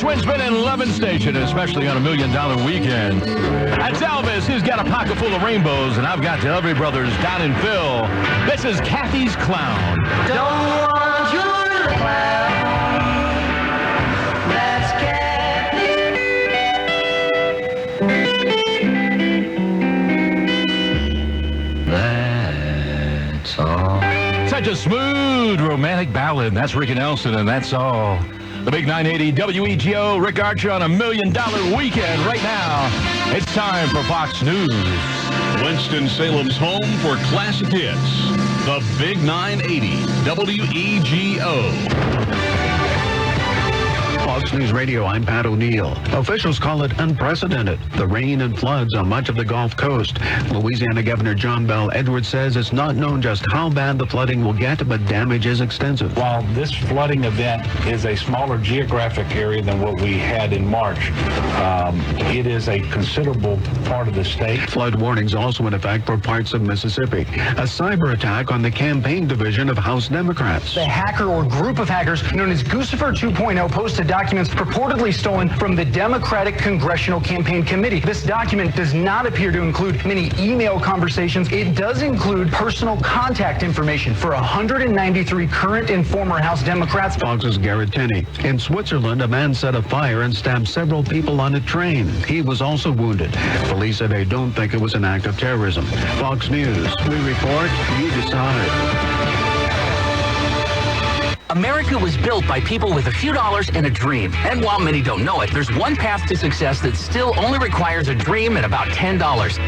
Twins been in 11 station, especially on $1 Million Weekend. That's Elvis, who's got a pocket full of rainbows, and I've got the Every Brothers, Don and Phil. This is Kathy's Clown. Don't want your clown. That's Kathy. That's all. Such a smooth, romantic ballad. That's Ricky Nelson, and that's all. The Big 980 WEGO, Rick Archer on $1 Million Weekend. Right now, it's time for Fox News. Winston-Salem's home for classic hits. The Big 980 WEGO. Fox News Radio, I'm Pat O'Neill. Officials call it unprecedented. The rain and floods on much of the Gulf Coast. Louisiana Governor John Bell Edwards says it's not known just how bad the flooding will get, but damage is extensive. While this flooding event is a smaller geographic area than what we had in March, it is a considerable part of the state. Flood warnings also in effect for parts of Mississippi. A cyber attack on the campaign division of House Democrats. The hacker or group of hackers known as Guccifer 2.0 posted documents purportedly stolen from the Democratic Congressional Campaign Committee. This document does not appear to include many email conversations. It does include personal contact information for 193 current and former House Democrats. Fox's Garrett Tenney. In Switzerland, a man set a fire and stabbed several people on a train. He was also wounded. Police said they don't think it was an act of terrorism. Fox News. We report, you decide. America was built by people with a few dollars and a dream. And while many don't know it, there's one path to success that still only requires a dream and about $10.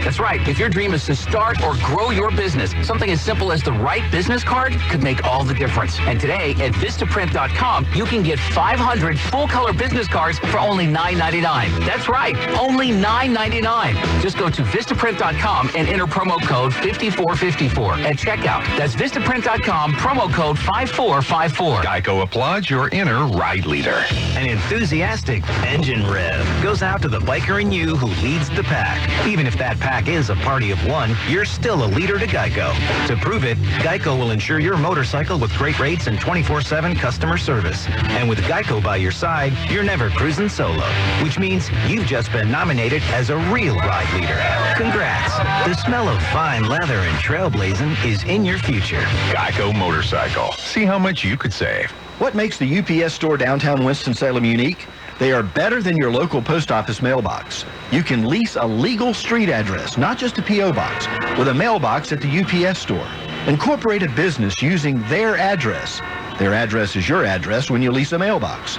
That's right. If your dream is to start or grow your business, something as simple as the right business card could make all the difference. And today at Vistaprint.com, you can get 500 full-color business cards for only $9.99. That's right. Only $9.99. Just go to Vistaprint.com and enter promo code 5454 at checkout. That's Vistaprint.com, promo code 5454. Geico applauds your inner ride leader. An enthusiastic engine rev goes out to the biker in you who leads the pack. Even if that pack is a party of one, you're still a leader to Geico. To prove it, Geico will insure your motorcycle with great rates and 24/7 customer service. And with Geico by your side, you're never cruising solo, which means you've just been nominated as a real ride leader. Congrats. The smell of fine leather and trailblazing is in your future. Geico Motorcycle. See how much you could save. What makes the UPS store downtown Winston-Salem unique? They are better than your local post office mailbox. You can lease a legal street address, not just a P.O. box, with a mailbox at the UPS store. Incorporate a business using their address. Their address is your address when you lease a mailbox.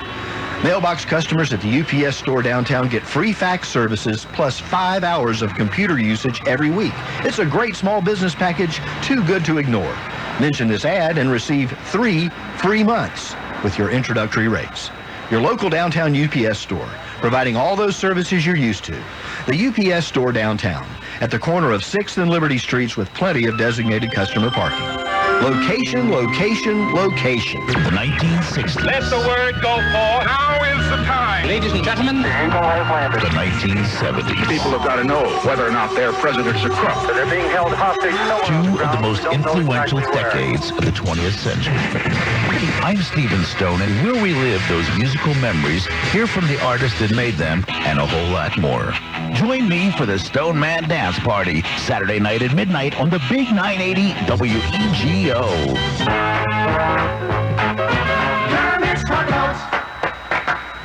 Mailbox customers at the UPS store downtown get free fax services plus 5 hours of computer usage every week. It's a great small business package, too good to ignore. Mention this ad and receive 3 free months with your introductory rates. Your local downtown UPS store, providing all those services you're used to. The UPS store downtown, at the corner of 6th and Liberty Streets with plenty of designated customer parking. Location, location, location. The 1960s. Let the word go forth. Now is the time. Ladies and gentlemen, The 1970s. People have got to know whether or not their president's a crook. They're being held hostage. 2 of the most influential decades of the 20th century. I'm Stephen Stone, and we'll relive those musical memories, hear from the artist that made them, and a whole lot more. Join me for the Stone Man Dance Party, Saturday night at midnight on the Big 980 WEGO. Kermit's Hot Dogs,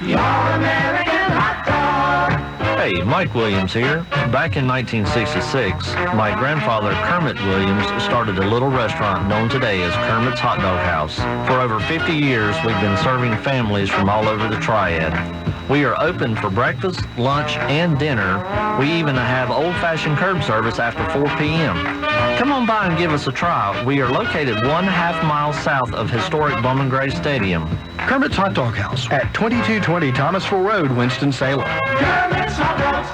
your American hot dog. Hey, Mike Williams here. Back in 1966, my grandfather Kermit Williams started a little restaurant known today as Kermit's Hot Dog House. For over 50 years, we've been serving families from all over the Triad. We are open for breakfast, lunch, and dinner. We even have old-fashioned curb service after 4 p.m. Come on by and give us a try. We are located 1/2 mile south of historic Bowman Gray Stadium. Kermit's Hot Dog House at 2220 Thomasville Road, Winston-Salem. Kermit's Hot Dogs,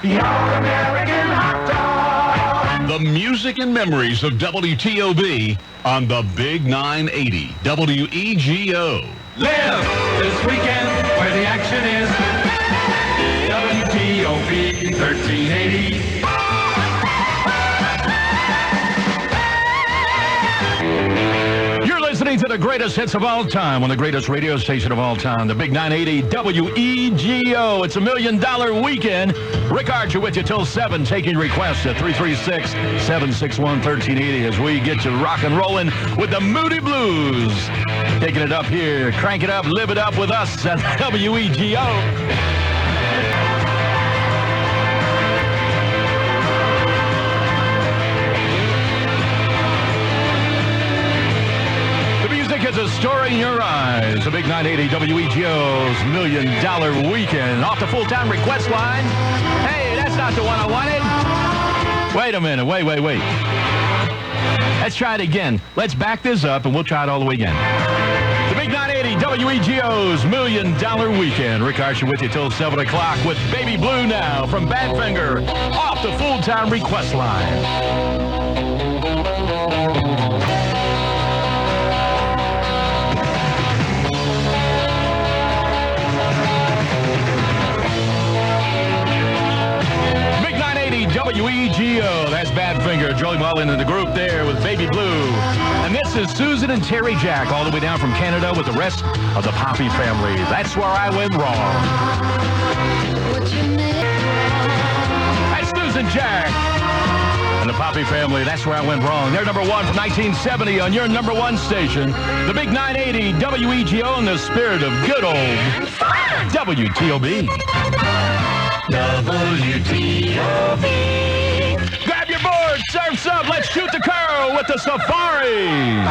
your American hot dog. The music and memories of WTOB on the Big 980 WEGO. Live this weekend where the action is. WTOB 1380. You're listening to to the greatest hits of all time on the greatest radio station of all time, the Big 980 WEGO. It's $1 Million Weekend. Rick Archer with you till 7, taking requests at 336-761-1380 as we get you rock and rolling with the Moody Blues. Taking it up here. Crank it up, live it up with us at WEGO. It's a story in your eyes. The Big 980 WEGO's $1 Million Weekend. Off the full-time request line. Hey, that's not the one I wanted. Wait a minute. Wait. Let's try it again. Let's back this up, and we'll try it all the way again. The Big 980 WEGO's $1 Million Weekend. Rick Archer with you till 7 o'clock with Baby Blue now from Badfinger. Off the full-time request line. WEGO, that's Badfinger. Joey Mullen in the group there with Baby Blue. And this is Susan and Terry Jack all the way down from Canada with the rest of the Poppy family. That's where I went wrong. That's Susan Jack and the Poppy family. That's where I went wrong. They're number one from 1970 on your number one station. The Big 980 WEGO in the spirit of good old WTOB. WTOB. Grab your board, surf's up, let's shoot the curl with the Safaris.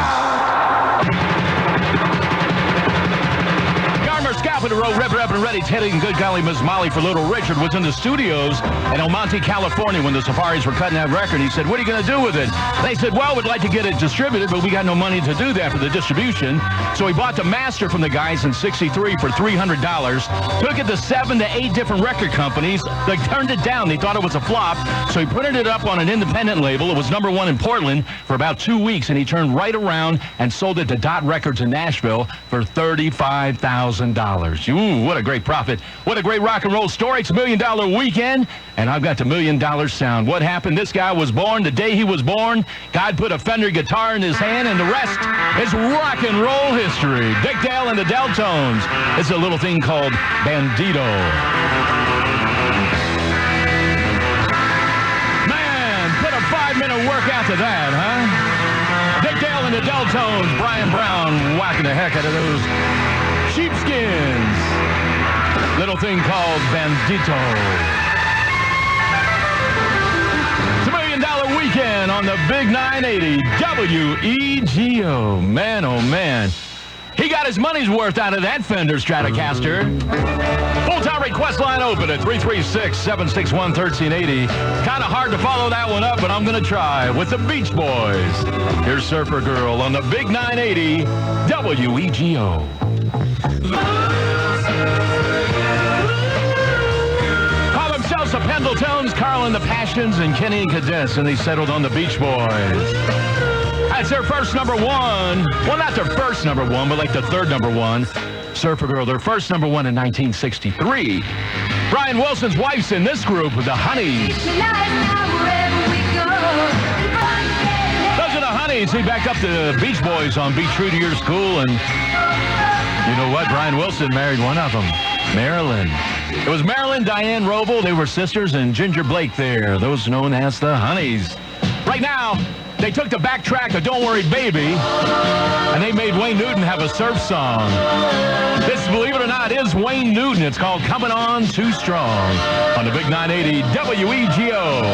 Scalp in the road, rip it up and ready. Teddy and good golly, Miss Molly for Little Richard was in the studios in El Monte, California when the Safaris were cutting that record. He said, what are you going to do with it? They said, well, we'd like to get it distributed, but we got no money to do that for the distribution. So he bought the master from the guys in '63 for $300. Took it to 7 to 8 different record companies. They turned it down. They thought it was a flop. So he printed it up on an independent label. It was number one in Portland for about 2 weeks, and he turned right around and sold it to Dot Records in Nashville for $35,000. Ooh, what a great profit. What a great rock and roll story. It's $1 Million Weekend, and I've got the $1 Million sound. What happened? This guy was born the day he was born. God put a Fender guitar in his hand, and the rest is rock and roll history. Dick Dale and the Deltones. It's a little thing called Bandito. Man, put a 5-minute workout to that, huh? Dick Dale and the Deltones. Brian Brown whacking the heck out of those sheepskins. Little thing called Bandito. It's $1 Million Weekend on the Big 980 WEGO. Man, oh man. He got his money's worth out of that Fender Stratocaster. Full-time request line open at 336-761-1380. Kind of hard to follow that one up, but I'm going to try with the Beach Boys. Here's Surfer Girl on the Big 980 WEGO. Call themselves the Pendletons, Carl and the Passions, and Kenny and Cadence, and they settled on the Beach Boys. That's their first number one. Well, not their first number one, but like the third number one. Surfer Girl, their first number one in 1963. Brian Wilson's wife's in this group with the Honeys. Those are the Honeys. They back up the Beach Boys on Be True to Your School, and you know what? Brian Wilson married one of them, Marilyn. It was Marilyn, Diane Roble. They were sisters, and Ginger Blake there, those known as the Honeys. Right now, they took the backtrack of Don't Worry Baby, and they made Wayne Newton have a surf song. This, believe it or not, is Wayne Newton. It's called Coming On Too Strong on the Big 980 WEGO.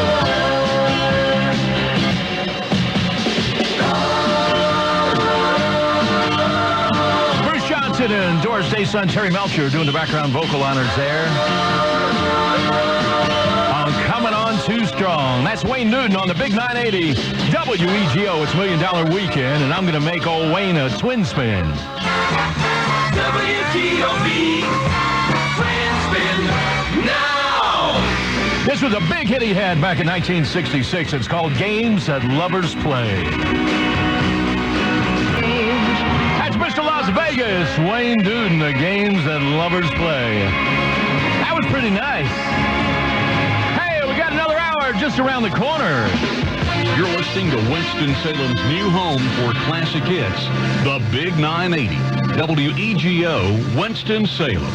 And Doris Day's son, Terry Melcher, doing the background vocal honors there. On Coming On Too Strong. That's Wayne Newton on the Big 980 WEGO. It's $1 Million Weekend, and I'm going to make old Wayne a twin spin. WTOB, twin spin now. This was a big hit he had back in 1966. It's called Games That Lovers Play. Mr. Las Vegas, Wayne Newton, the Games That Lovers Play. That was pretty nice. Hey, we got another hour just around the corner. You're listening to Winston-Salem's new home for classic hits, the Big 980, WEGO, Winston-Salem.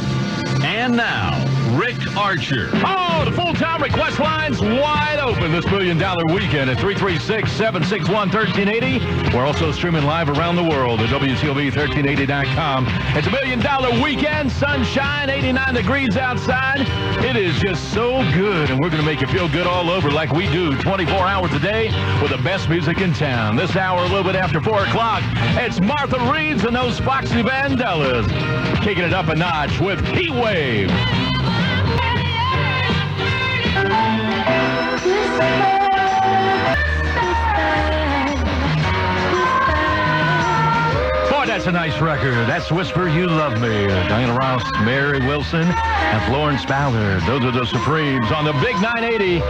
And now, Rick Archer. Oh, the full-time request line's wide open this $1 million weekend at 336-761-1380. We're also streaming live around the world at WTOB1380.com. It's $1 million weekend, sunshine, 89 degrees outside. It is just so good, and we're going to make you feel good all over like we do 24 hours a day with the best music in town. This hour, a little bit after 4 o'clock, it's Martha Reeves and those Foxy Vandellas kicking it up a notch with Heat Wave. Boy, that's a nice record. That's Whisper You Love Me. Diana Ross, Mary Wilson, and Florence Ballard. Those are the Supremes on the Big 980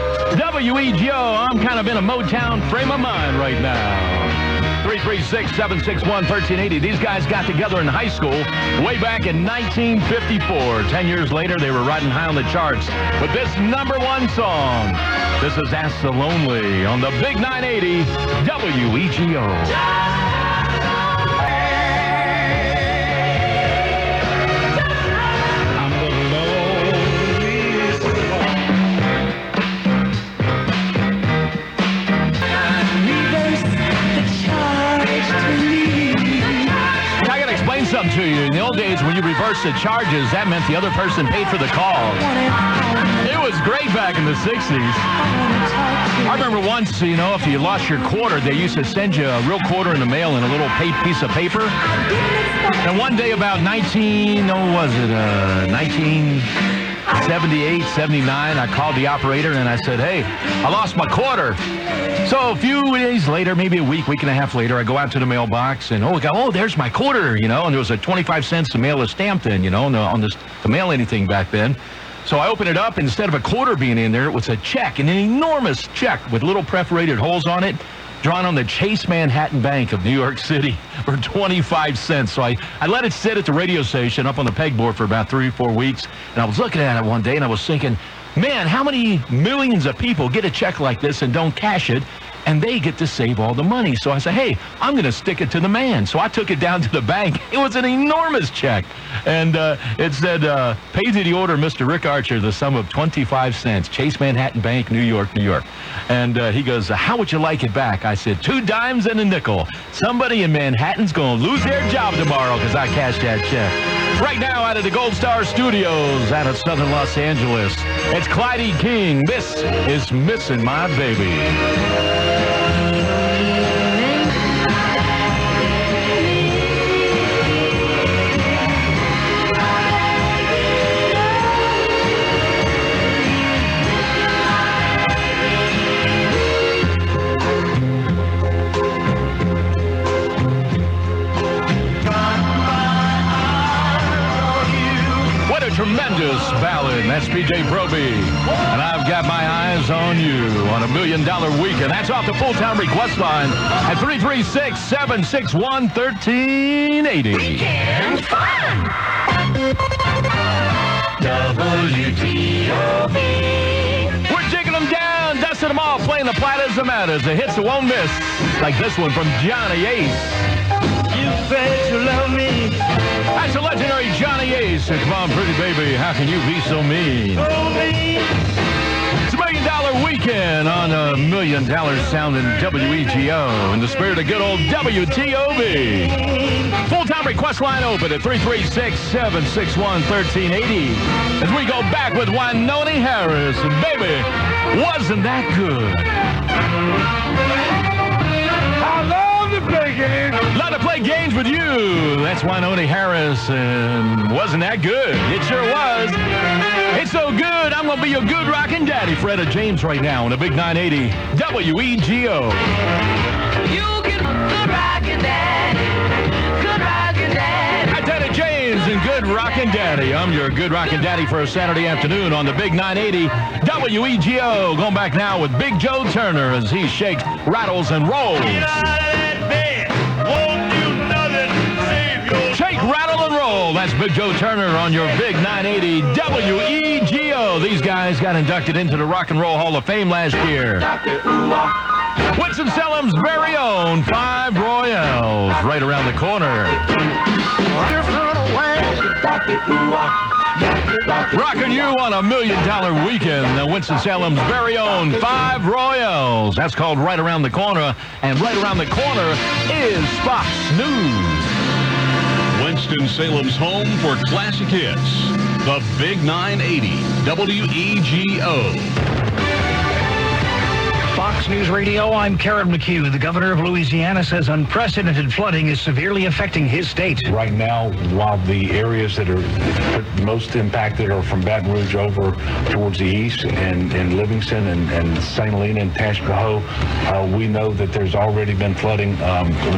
WEGO. I'm kind of in a Motown frame of mind right now. 336-761-1380. These guys got together in high school way back in 1954. 10 years later, they were riding high on the charts with this #1 song. This is Ask the Lonely on the Big 980 WEGO. Something to you. In the old days, when you reversed the charges, that meant the other person paid for the call. It was great back in the 60s. I remember once, you know, if you lost your quarter, they used to send you a real quarter in the mail in a little piece of paper. And one day about 1978, 79, I called the operator and I said, hey, I lost my quarter. So a few days later, maybe a week and a half later, I go out to the mailbox and, there's my quarter, you know, and there was a 25 cents to mail a stamp in, you know, to mail anything back then. So I opened it up, and instead of a quarter being in there, it was a check, an enormous check with little perforated holes on it, drawn on the Chase Manhattan Bank of New York City for 25 cents. So I let it sit at the radio station up on the pegboard for about 3 or 4 weeks, and I was looking at it one day, and I was thinking, man, how many millions of people get a check like this and don't cash it, and they get to save all the money? So I said, hey, I'm going to stick it to the man. So I took it down to the bank. It was an enormous check. And it said, pay to the order, Mr. Rick Archer, the sum of 25 cents, Chase Manhattan Bank, New York, New York. And he goes, how would you like it back? I said, 2 dimes and a nickel. Somebody in Manhattan's going to lose their job tomorrow because I cashed that check. Right now, out of the Gold Star Studios out of Southern Los Angeles, it's Clyde King. This is Missing My Baby. Tremendous ballad, and that's PJ Proby. And I've got my eyes on you on $1 million weekend. That's off the full-time request line at 336-761-1380. Weekend fun! WTOB. We're jigging them down, dusting them off, playing the platters and matters. The hits that won't miss, like this one from Johnny Ace. You said you love me. That's the legendary Johnny Ace. And come on, pretty baby, how can you be so mean? It's $1 million weekend on $1 million sounding WEGO in the spirit of good old WTOB. Full-time request line open at 336-761-1380 as we go back with Wynonie Harris. And baby, wasn't that good? I love to play games. Love to play games with you. That's Wynonie Harris, and wasn't that good? It sure was. It's so good, I'm going to be your good rockin' daddy, Freda James, right now on the Big 980 WEGO. You can good rockin' daddy. Good rockin' daddy. Hi, Freda James and good rockin' daddy. I'm your good rockin' daddy for a Saturday afternoon on the Big 980 WEGO. Going back now with Big Joe Turner as he shakes, rattles, and rolls. Shake, rattle, and roll. That's Big Joe Turner on your Big 980 WEGO. These guys got inducted into the Rock and Roll Hall of Fame last year. Winston-Salem's very own 5 Royals right around the corner. Rocking you on $1 million weekend. The Winston-Salem's very own 5 Royals. That's called Right Around the Corner. And right around the corner is Fox News. Winston-Salem's home for classic hits. The Big 980 WEGO. Fox News Radio, I'm Karen McHugh. The governor of Louisiana says unprecedented flooding is severely affecting his state. Right now, while the areas that are most impacted are from Baton Rouge over towards the east and Livingston and St. Helena and Tangipahoa, we know that there's already been flooding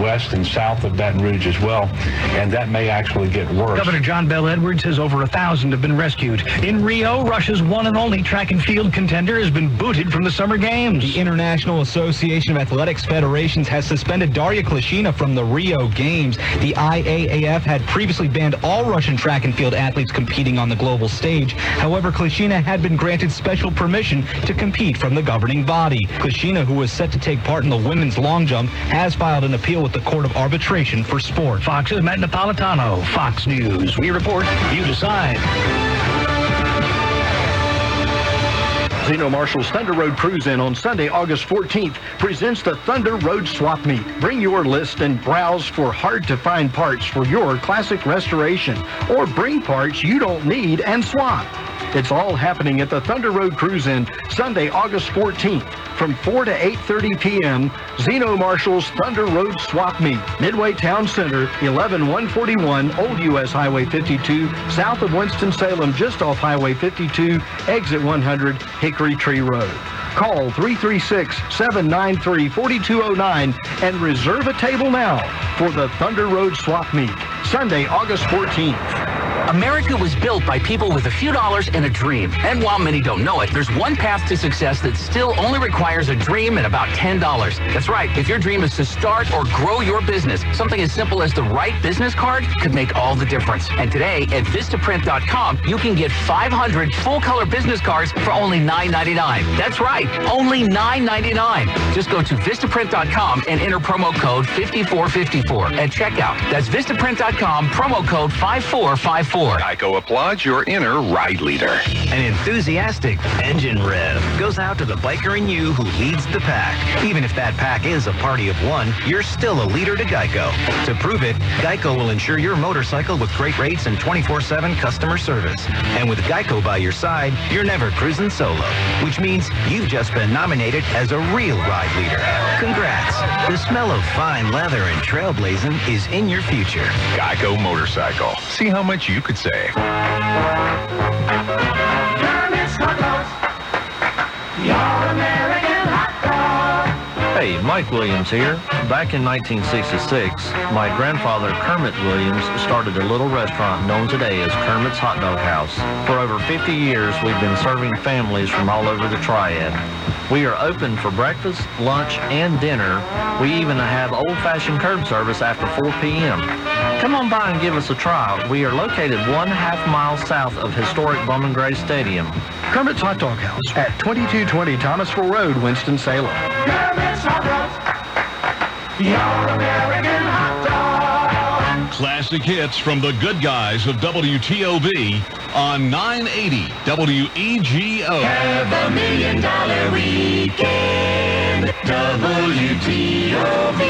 west and south of Baton Rouge as well, and that may actually get worse. Governor John Bel Edwards says over 1,000 have been rescued. In Rio, Russia's one and only track and field contender has been booted from the Summer Games. The International Association of Athletics Federations has suspended Darya Klishina from the Rio Games. The IAAF had previously banned all Russian track and field athletes competing on the global stage. However, Klishina had been granted special permission to compete from the governing body. Klishina, who was set to take part in the women's long jump, has filed an appeal with the Court of Arbitration for Sport. Fox's Matt Napolitano, Fox News. We report, you decide. Zeno Marshall's Thunder Road Cruise-In on Sunday, August 14th presents the Thunder Road Swap Meet. Bring your list and browse for hard-to-find parts for your classic restoration, or bring parts you don't need and swap. It's all happening at the Thunder Road Cruise-In Sunday, August 14th from 4 to 8:30 p.m. Zeno Marshall's Thunder Road Swap Meet, Midway Town Center, 11141 Old U.S. Highway 52, south of Winston-Salem, just off Highway 52, exit 100, Hickory Tree Road. Call 336-793-4209 and reserve a table now for the Thunder Road Swap Meet, Sunday, August 14th. America was built by people with a few dollars and a dream. And while many don't know it, there's one path to success that still only requires a dream and about $10. That's right. If your dream is to start or grow your business, something as simple as the right business card could make all the difference. And today at Vistaprint.com, you can get 500 full-color business cards for only $9.99. That's right, only $9.99. Just go to Vistaprint.com and enter promo code 5454 at checkout. That's Vistaprint.com, promo code 5454. GEICO applauds your inner ride leader. An enthusiastic engine rev goes out to the biker in you who leads the pack. Even if that pack is a party of one, you're still a leader to GEICO. To prove it, GEICO will insure your motorcycle with great rates and 24/7 customer service. And with GEICO by your side, you're never cruising solo, which means you've just been nominated as a real ride leader. Congrats. The smell of fine leather and trailblazing is in your future. GEICO Motorcycle. See how much you could save. Hey, Mike Williams here. Back in 1966, my grandfather Kermit Williams started a little restaurant known today as Kermit's Hot Dog House. For over 50 years, we've been serving families from all over the Triad. We are open for breakfast, lunch, and dinner. We even have old-fashioned curb service after 4 p.m. Come on by and give us a try. We are located 1/2 mile south of historic Bowman Gray Stadium. Kermit's Hot Dog House at 2220 Thomasville Road, Winston-Salem. Kermit's Hot Dogs, your American hot dog. Classic hits from the good guys of WTOB on 980 WEGO. Have $1 million weekend, WTOB.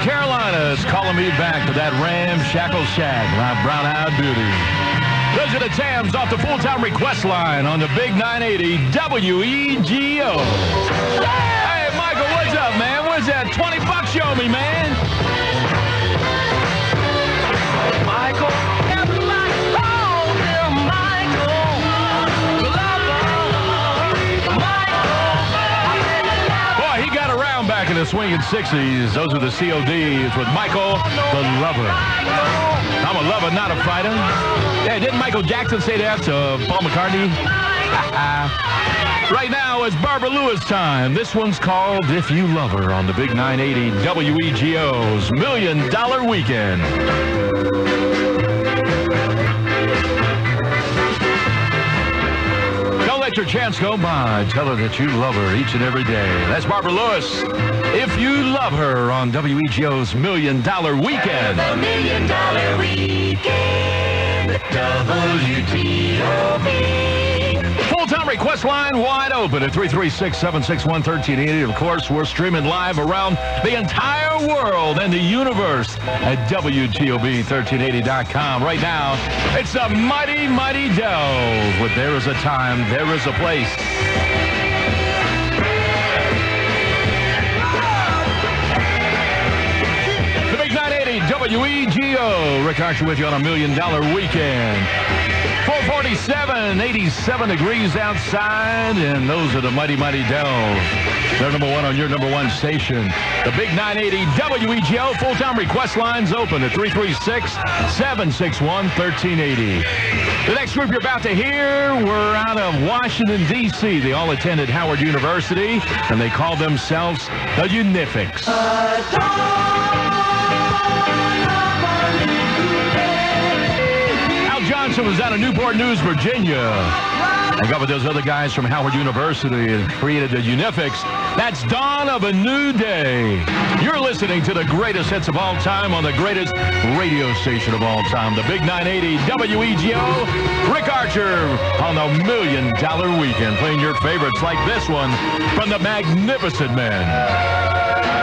Carolina's calling me back to that ramshackle shack, my brown-eyed beauty. Those are the jams off the full-time request line on the Big 980 WEGO. Hey, Michael, what's up, man? What's that? $20 you owe me, man. Michael. Everybody, oh, dear Michael. Boy, he got around back in the swinging 60s. Those are the CODs with Michael the Lover. I'm a lover, not a fighter. Yeah, didn't Michael Jackson say that to Paul McCartney? Right now it's Barbara Lewis time. This one's called If You Love Her on the Big 980 WEGO's $1 Million Weekend. let your chance go by. Tell her that you love her each and every day. That's Barbara Lewis. If You Love Her on WEGO's $1 Million Weekend. The $1 Million Weekend. WTOB. Full-time request line wide open at 336-761-1380. Of course, we're streaming live around the entire world and the universe at WTOB1380.com. Right now, it's the Mighty, Mighty Dells with There Is a Time, There Is a Place. The Big 980 WEGO. Rick Archer with you on $1 Million Weekend. 447, 87 degrees outside, and those are the Mighty, Mighty Dells. They're number one on your number one station. The Big 980 WEGO full-time request lines open at 336-761-1380. The next group you're about to hear were out of Washington, D.C. They all attended Howard University, and they call themselves the Unifics. Johnson was out of Newport News, Virginia. I got with those other guys from Howard University and created the Unifics. That's Dawn of a New Day. You're listening to the greatest hits of all time on the greatest radio station of all time, the Big 980 WEGO. Rick Archer on the $1 Million Weekend, playing your favorites like this one from the Magnificent Men.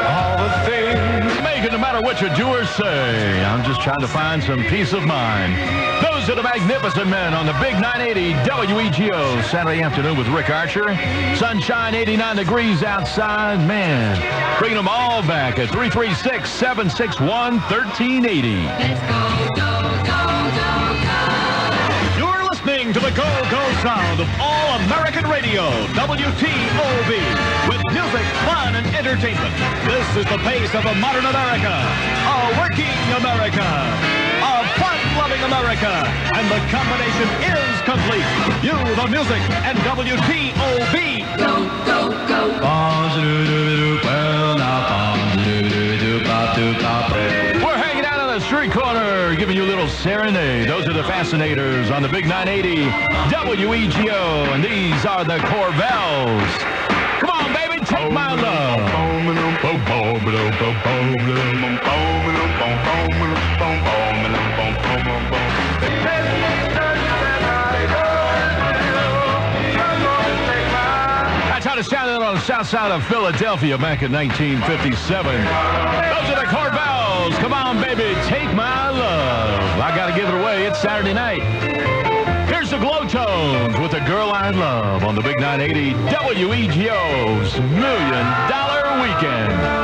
All the things make it no matter what you do or say. I'm just trying to find some peace of mind. Those are the Magnificent Men on the Big 980 WEGO Saturday afternoon with Rick Archer. Sunshine, 89 degrees outside. Man, bringing them all back at 336-761-1380. Let's go, go, go, go, go. You're listening to the go-go sound of all-American radio, WTOB, with music, fun, and entertainment. This is the pace of a modern America, a working America, a fun-loving America, and the combination is complete. You, the music, and WTOB. Go, go, go. We're hanging out on the street corner, giving you a little serenade. Those are the Fascinators on the Big 980 WEGO, and these are the Corvells. Come on, baby, take my love. That's how it sounded on the south side of Philadelphia back in 1957. Those are the Corvells. Come on, baby, take my love. I got to give it away. It's Saturday night. Here's the Glow Tones with The Girl I Love on the Big 980 WEGO's $1 Million Weekend.